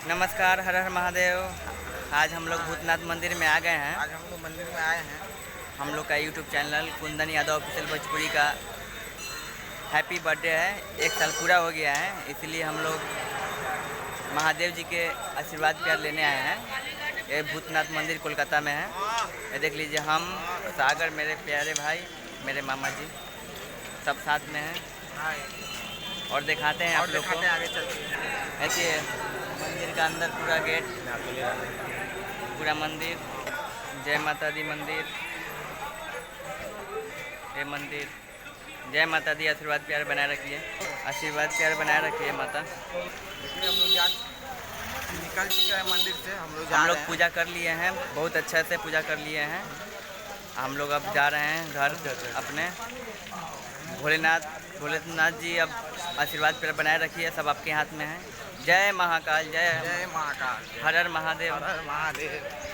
नमस्कार, हर हर महादेव। आज हम लोग भूतनाथ मंदिर में आ गए हैं। आज हम लोग मंदिर में आए हैं। हम लोग का YouTube channel Kundan Yadav official Bhojpuri का हैप्पी बर्थडे है। 1 साल पूरा हो गया है, इसलिए हम लोग महादेव जी के आशीर्वाद प्यार लेने आए हैं। ये भूतनाथ मंदिर कोलकाता में है। ये देख लीजिए, हम सागर, मेरे प्यारे भाई, मेरे मामा जी सब साथ में हैं और दिखाते हैं आप लोग को। आगे चलते ऐसे मंदिर का अंदर पूरा गेट, पूरा मंदिर। जय माता दी मंदिर, ये मंदिर। जय माता दी। आशीर्वाद प्यार बनाए रखिए, आशीर्वाद प्यार बनाए रखिए माता। हम लोग निकल चुके हैं मंदिर से। हम लोग पूजा कर लिए हैं, बहुत अच्छे से पूजा कर लिए हैं। हम लोग अब जा रहे हैं घर अपने। भोलेनाथ जी अब आशीर्वाद प्यार बनाए रखिए, सब आपके हाथ में है। जय महाकाल, जय महाकाल, हर हर महादेव। हर हर महादेव।